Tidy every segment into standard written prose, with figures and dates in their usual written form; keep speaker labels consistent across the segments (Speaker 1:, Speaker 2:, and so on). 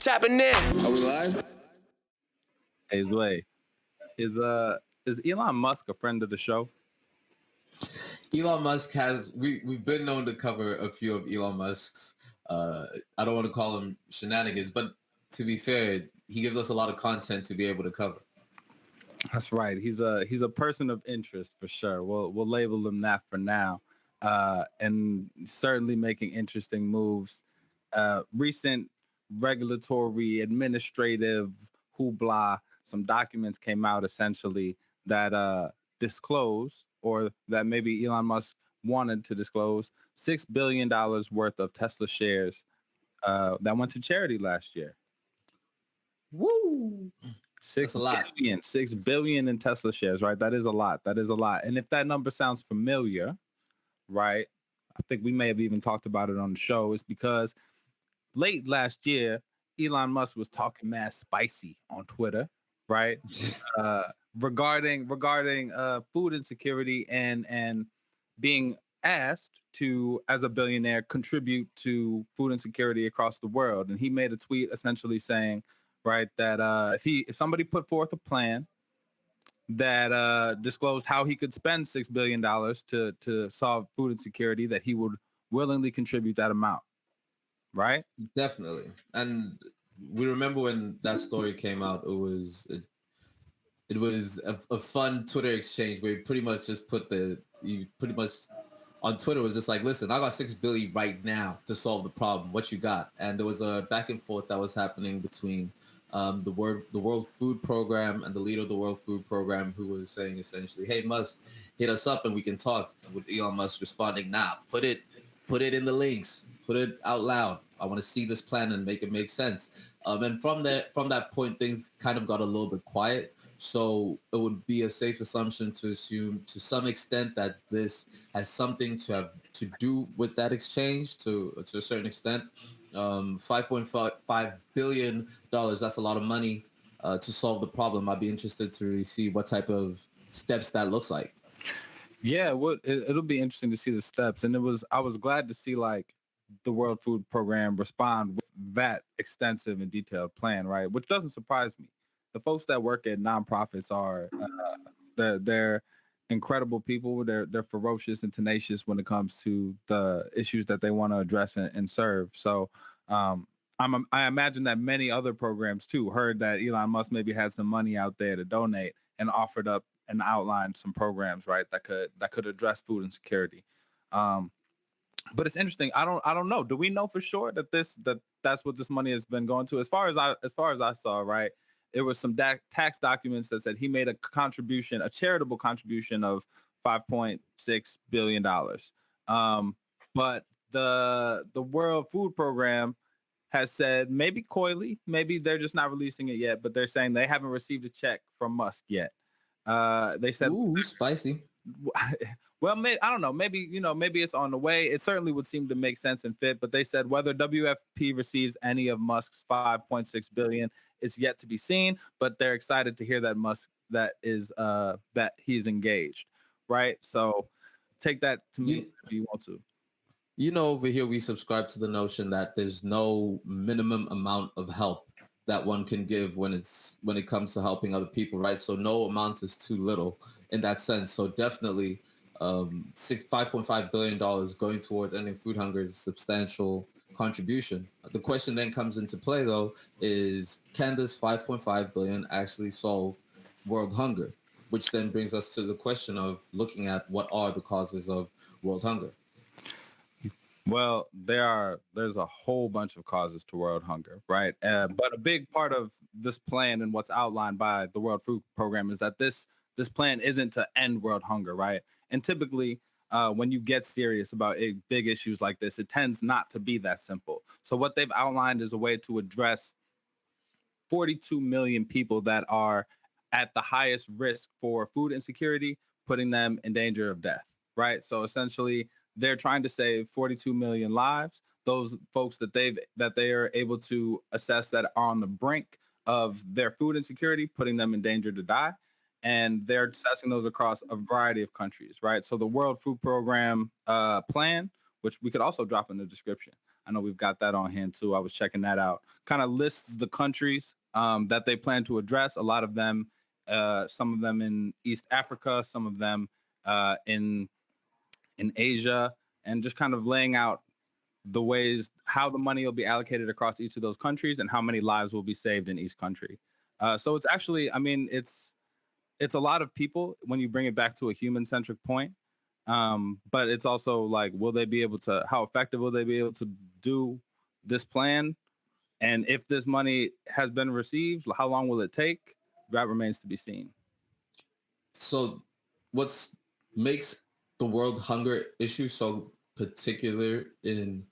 Speaker 1: Tapping in.
Speaker 2: Are we live?
Speaker 3: Hey, Zway, is Elon Musk a friend of the show?
Speaker 2: Elon Musk has we've been known to cover a few of Elon Musk's I don't want to call them shenanigans, but to be fair, he gives us a lot of content to be able to cover.
Speaker 3: That's right. He's a person of interest for sure. We'll label him that for now, and certainly making interesting moves. Recent regulatory administrative hoopla. Some documents came out essentially that disclose, or that maybe Elon Musk wanted to disclose, $6 billion worth of Tesla shares that went to charity last year.
Speaker 2: Woo!
Speaker 3: That's a lot. 6 billion in Tesla shares, right? That is a lot. That is a lot. And if that number sounds familiar, right? I think we may have even talked about it on the show. It's because late last year, Elon Musk was talking mad spicy on Twitter, right? regarding food insecurity and being asked to, as a billionaire, contribute to food insecurity across the world. And he made a tweet essentially saying, right, that if somebody put forth a plan that disclosed how he could spend $6 billion to solve food insecurity, that he would willingly contribute that amount. Right?
Speaker 2: Definitely. And we remember when that story came out, it was a fun Twitter exchange where he pretty much just on Twitter was just like, listen, I got 6 billion right now to solve the problem. What you got? And there was a back and forth that was happening between the World Food Program and the leader of the World Food Program, who was saying essentially, hey, Musk, hit us up and we can talk. With Elon Musk responding, nah, put it in the links, put it out loud. I want to see this plan and make it make sense. And from that point, things kind of got a little bit quiet. So it would be a safe assumption to assume to some extent that this has something to do with that exchange to a certain extent. $5.5 billion, that's a lot of money to solve the problem. I'd be interested to really see what type of steps that looks like.
Speaker 3: Yeah, it'll be interesting to see the steps. And I was glad to see like the World Food Program respond with that extensive and detailed plan, right? Which doesn't surprise me. The folks that work at nonprofits are they're incredible people. They're ferocious and tenacious when it comes to the issues that they want to address and serve. So I imagine that many other programs too heard that Elon Musk maybe had some money out there to donate and offered up and outlined some programs, right, that could address food insecurity. But it's interesting. I don't know. Do we know for sure that that's what this money has been going to? As far as I saw, right, there was some tax documents that said he made a charitable contribution of $5.6 billion. But the World Food Program has said, maybe coyly, maybe they're just not releasing it yet, but they're saying they haven't received a check from Musk yet. They said,
Speaker 2: "Ooh, spicy."
Speaker 3: Well, I don't know. Maybe it's on the way. It certainly would seem to make sense and fit. But they said whether WFP receives any of Musk's $5.6 billion is yet to be seen. But they're excited to hear that he's engaged, right? So take that to me if you want to.
Speaker 2: Over here we subscribe to the notion that there's no minimum amount of help that one can give when it comes to helping other people, right? So no amount is too little in that sense. So definitely $5.5 billion going towards ending food hunger is a substantial contribution. The question then comes into play, though, is can this $5.5 billion actually solve world hunger? Which then brings us to the question of looking at what are the causes of world hunger.
Speaker 3: Well, there's a whole bunch of causes to world hunger, right? But a big part of this plan and what's outlined by the World Food Program is that this plan isn't to end world hunger, right? And typically, when you get serious about big issues like this, it tends not to be that simple. So what they've outlined is a way to address 42 million people that are at the highest risk for food insecurity, putting them in danger of death, right? So essentially, they're trying to save 42 million lives. Those folks that they are able to assess that are on the brink of their food insecurity, putting them in danger to die. And they're assessing those across a variety of countries, right? So the World Food Program plan, which we could also drop in the description, I know we've got that on hand too. I was checking that out. Kind of lists the countries that they plan to address. A lot of them, some of them in East Africa, some of them in Asia, and just kind of laying out the ways how the money will be allocated across each of those countries and how many lives will be saved in each country. So it's actually, I mean, it's a lot of people when you bring it back to a human centric point. But it's also like, will they be able to? How effective will they be able to do this plan? And if this money has been received, how long will it take? That remains to be seen.
Speaker 2: So, what's makes the world hunger issue so particular in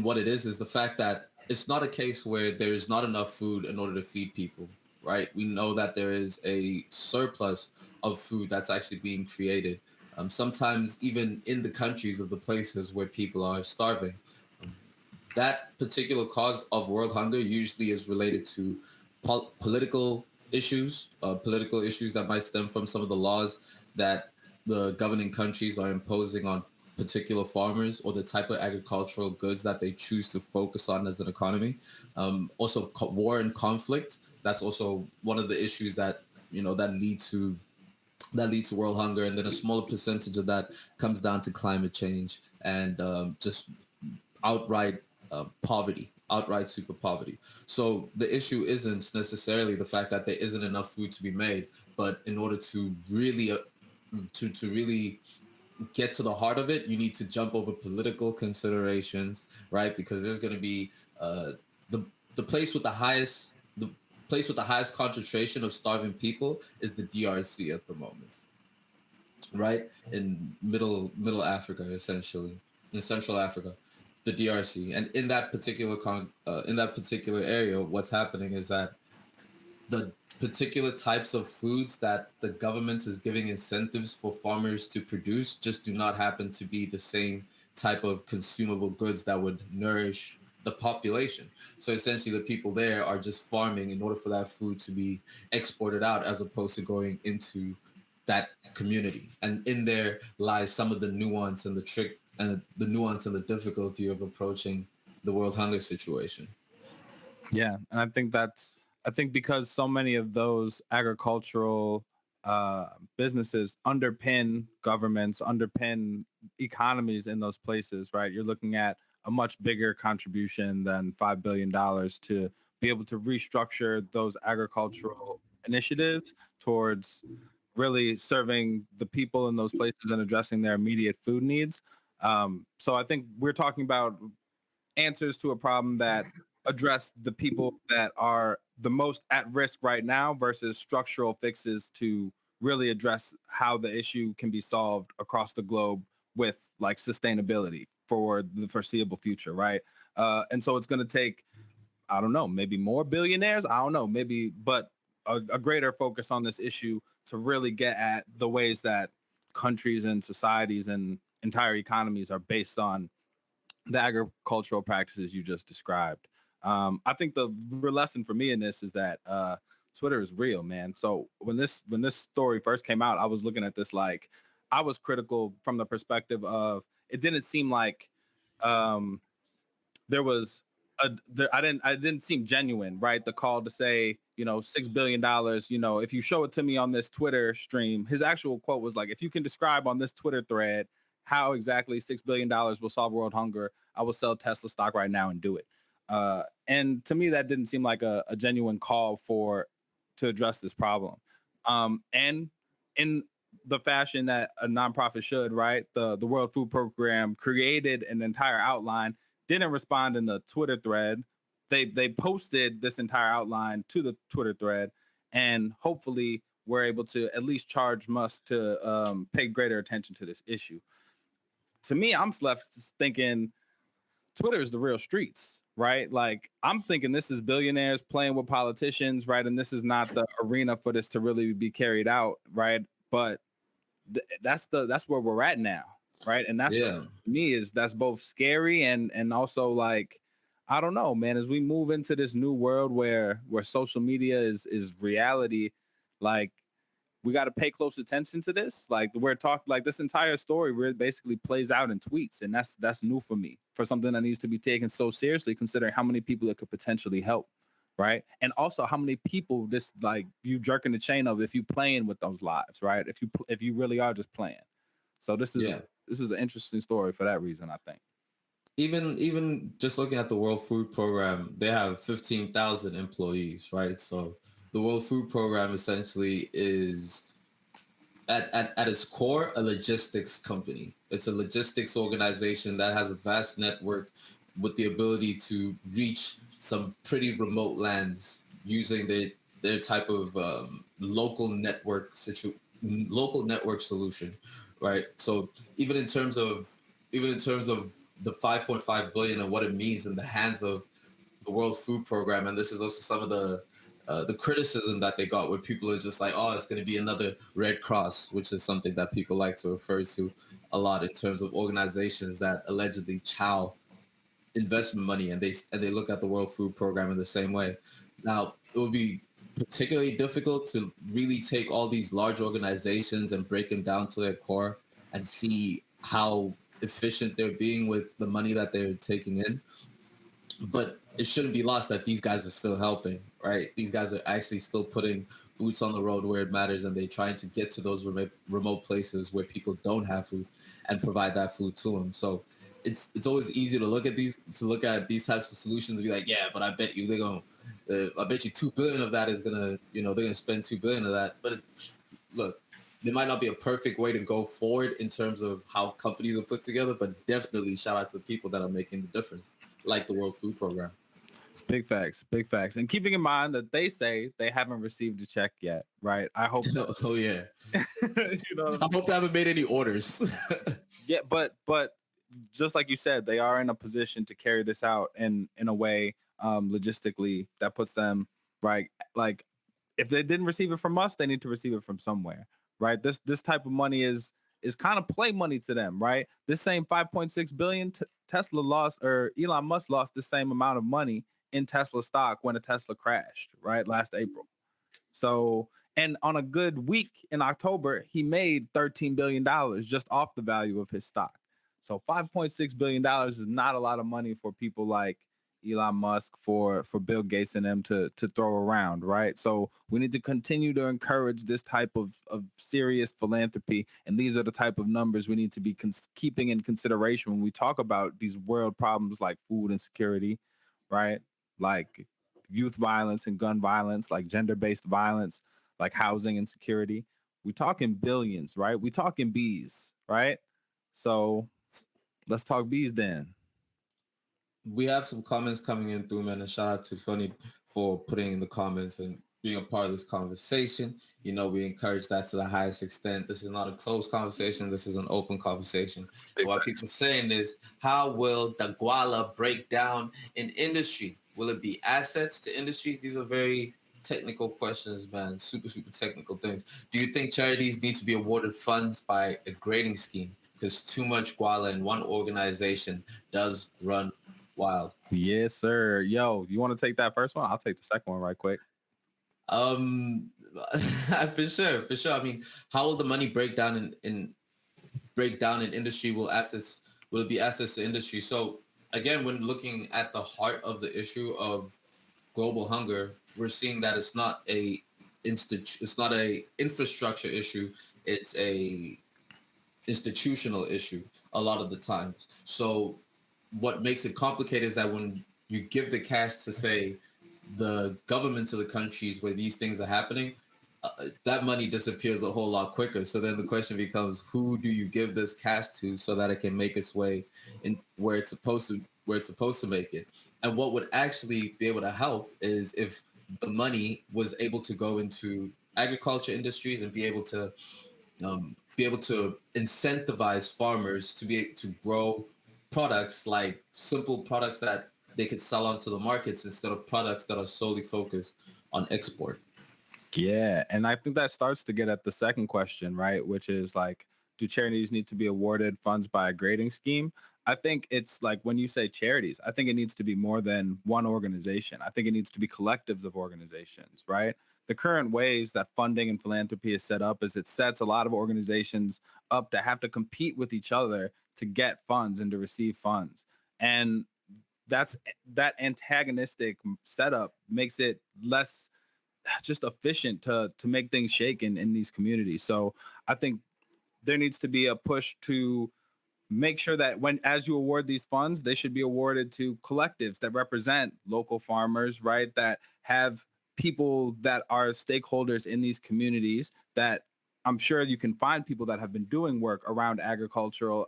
Speaker 2: what it is the fact that it's not a case where there's not enough food in order to feed people, right? We know that there is a surplus of food that's actually being created. Sometimes even in the countries of the places where people are starving. Um, that particular cause of world hunger usually is related to political issues that might stem from some of the laws that the governing countries are imposing on particular farmers or the type of agricultural goods that they choose to focus on as an economy. Also, war and conflict. That's also one of the issues that that lead to world hunger, and then a smaller percentage of that comes down to climate change and just outright poverty, outright super poverty. So the issue isn't necessarily the fact that there isn't enough food to be made, but in order to really to really get to the heart of it, you need to jump over political considerations, right? Because there's going to be the place with the place with the highest concentration of starving people is the DRC at the moment, right? In middle Africa, essentially, in Central Africa, the DRC, and in that particular in that particular area, what's happening is that the particular types of foods that the government is giving incentives for farmers to produce just do not happen to be the same type of consumable goods that would nourish the population. So essentially, the people there are just farming in order for that food to be exported out as opposed to going into that community. And in there lies some of the nuance and the trick and the nuance and the difficulty of approaching the world hunger situation.
Speaker 3: Yeah, and I think because so many of those agricultural businesses underpin governments, underpin economies in those places, right? You're looking at a much bigger contribution than $5 billion to be able to restructure those agricultural initiatives towards really serving the people in those places and addressing their immediate food needs. So I think we're talking about answers to a problem that address the people that are the most at risk right now versus structural fixes to really address how the issue can be solved across the globe with like sustainability for the foreseeable future, right? And so it's going to take, I don't know, maybe more billionaires. I don't know, maybe, but a greater focus on this issue to really get at the ways that countries and societies and entire economies are based on the agricultural practices you just described. I think the real lesson for me in this is that Twitter is real, man. So when this story first came out, I was looking at this like I was critical from the perspective of it didn't seem like um, there was I didn't seem genuine, right? The call to say, you know, $6 billion, you know, if you show it to me on this Twitter stream, his actual quote was like, if you can describe on this Twitter thread how exactly $6 billion will solve world hunger, I will sell Tesla stock right now and do it. And to me, that didn't seem like a genuine call for to address this problem. And in the fashion that a nonprofit should, right? The World Food Program created an entire outline, didn't respond in the Twitter thread. They posted this entire outline to the Twitter thread, and hopefully we're able to at least charge Musk to pay greater attention to this issue. To me, I'm left thinking Twitter is the real streets, right? Like I'm thinking this is billionaires playing with politicians, right? And this is not the arena for this to really be carried out, right? But that's where we're at now, right? And that's what
Speaker 2: Yeah.
Speaker 3: to me is that's both scary and also like I don't know, man. As we move into this new world where social media is reality, like we got to pay close attention to this. Like we're talking, like this entire story where it basically plays out in tweets, and that's new for me, for something that needs to be taken so seriously, considering how many people it could potentially help, right? And also how many people this, like, you jerking the chain of if you playing with those lives, right? If you really are just playing. So
Speaker 2: Yeah.
Speaker 3: this is an interesting story for that reason, I think.
Speaker 2: Even just looking at the World Food Program, they have 15,000 employees, right? So the World Food Program essentially is at its core a logistics company. It's a logistics organization that has a vast network with the ability to reach some pretty remote lands using their type of local network solution, right? So even in terms of even in terms of the 5.5 billion and what it means in the hands of the World Food Program, and this is also some of the criticism that they got, where people are just like, "Oh, it's going to be another Red Cross," which is something that people like to refer to a lot in terms of organizations that allegedly chow investment money, and they look at the World Food Program in the same way. Now, it would be particularly difficult to really take all these large organizations and break them down to their core and see how efficient they're being with the money that they're taking in. But it shouldn't be lost that these guys are still helping, right? These guys are actually still putting boots on the road where it matters, and they're trying to get to those remote places where people don't have food and provide that food to them. So it's always easy to look at these types of solutions and be like, yeah, but I bet you I bet you 2 billion of that is gonna, they're gonna spend 2 billion of that. But look, there might not be a perfect way to go forward in terms of how companies are put together, but definitely shout out to the people that are making the difference, like the World Food Program.
Speaker 3: Big facts, big facts. And keeping in mind that they say they haven't received a check yet, right? I hope so.
Speaker 2: Oh yeah,
Speaker 3: You know what
Speaker 2: I
Speaker 3: I'm
Speaker 2: hope they haven't made any orders.
Speaker 3: Yeah, but just like you said, they are in a position to carry this out in a way, logistically, that puts them right. Like if they didn't receive it from us, they need to receive it from somewhere, right? This type of money is kind of play money to them, right? This same 5.6 billion Tesla lost, or Elon Musk lost the same amount of money in Tesla stock when a Tesla crashed, right, last April. So, and on a good week in October, he made $13 billion just off the value of his stock. So $5.6 billion is not a lot of money for people like Elon Musk, for Bill Gates and them to throw around, right? So we need to continue to encourage this type of serious philanthropy, and these are the type of numbers we need to be keeping in consideration when we talk about these world problems like food insecurity, right? Like youth violence and gun violence, like gender-based violence, like housing insecurity. We talking billions, right? We talking bees, right? So let's talk bees then.
Speaker 2: We have some comments coming in through, man. And shout out to Funny for putting in the comments and being a part of this conversation. We encourage that to the highest extent. This is not a closed conversation. This is an open conversation.
Speaker 3: Big
Speaker 2: What people
Speaker 3: facts.
Speaker 2: saying is, how will the Guala break down in industry? Will it be assets to industries? These are very technical questions, man. Super, super technical things. Do you think charities need to be awarded funds by a grading scheme? Because too much Guala in one organization does run wild.
Speaker 3: Yes, sir. Yo, you want to take that first one? I'll take the second one right quick.
Speaker 2: Um, for sure, for sure. I mean, how will the money break down in industry? Will it be assets to industry? So again, when looking at the heart of the issue of global hunger, we're seeing that it's not a infrastructure issue. It's a institutional issue a lot of the times. So what makes it complicated is that when you give the cash to, say, the governments of the countries where these things are happening, that money disappears a whole lot quicker. So then the question becomes, who do you give this cash to so that it can make its way in where it's supposed to make it? And what would actually be able to help is if the money was able to go into agriculture industries and be able to incentivize farmers to to grow products, like simple products that they could sell onto the markets instead of products that are solely focused on export.
Speaker 3: Yeah, and I think that starts to get at the second question, right? Which is like, do charities need to be awarded funds by a grading scheme? I think it's like when you say charities, I think it needs to be more than one organization. I think it needs to be collectives of organizations, right? the current ways that funding and philanthropy is set up is it sets a lot of organizations up to have to compete with each other to get funds and to receive funds. And that's that antagonistic setup makes it less just efficient to make things shake in these communities. So I think there needs to be a push to make sure that when as you award these funds, they should be awarded to collectives that represent local farmers, right? That have people that are stakeholders in these communities that I'm sure you can find people that have been doing work around agricultural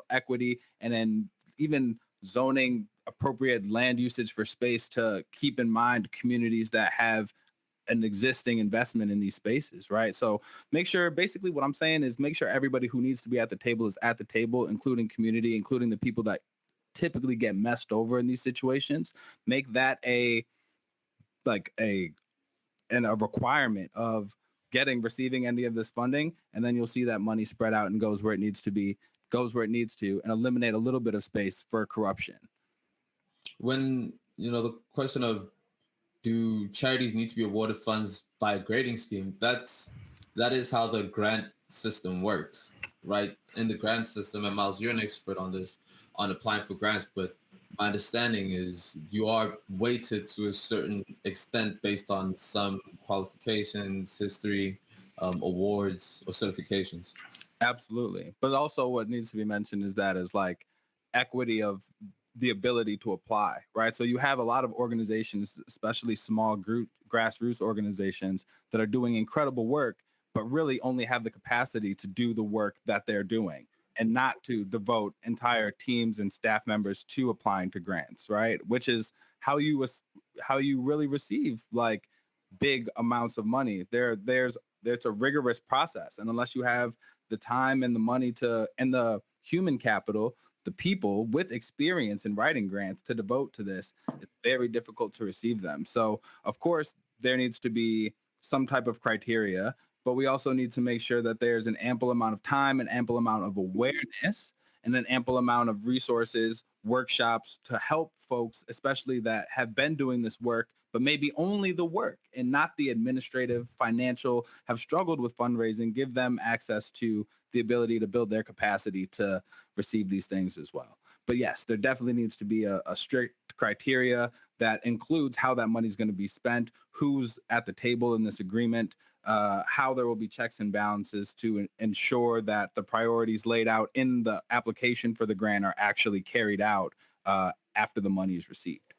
Speaker 3: equity, and then even zoning appropriate land usage for space to keep in mind communities that have an existing investment in these spaces, right? So make sure, basically, what I'm saying is make sure everybody who needs to be at the table is at the table, including community, including the people that typically get messed over in these situations. Make that like a and a requirement of receiving any of this funding, and then you'll see that money spread out and goes where it needs to be, goes where it needs to, and eliminate a little bit of space for corruption.
Speaker 2: When the question of do charities need to be awarded funds by a grading scheme? That is how the grant system works, right? In the grant system, and Miles, you're an expert on this, on applying for grants, but my understanding is you are weighted to a certain extent based on some qualifications, history, awards, or certifications.
Speaker 3: Absolutely. But also what needs to be mentioned is that is like equity of the ability to apply, right? So you have a lot of organizations, especially small group grassroots organizations that are doing incredible work, but really only have the capacity to do the work that they're doing and not to devote entire teams and staff members to applying to grants, right? Which is how you really receive like big amounts of money. There's a rigorous process, and unless you have the time and the money to and the human capital, the people with experience in writing grants to devote to this, it's very difficult to receive them. So of course there needs to be some type of criteria, but we also need to make sure that there's an ample amount of time, an ample amount of awareness, and an ample amount of resources, workshops to help folks, especially that have been doing this work, but maybe only the work and not the administrative, financial, have struggled with fundraising, give them access to the ability to build their capacity to receive these things as well. But yes, there definitely needs to be a strict criteria that includes how that money is going to be spent, who's at the table in this agreement, how there will be checks and balances to ensure that the priorities laid out in the application for the grant are actually carried out after the money is received.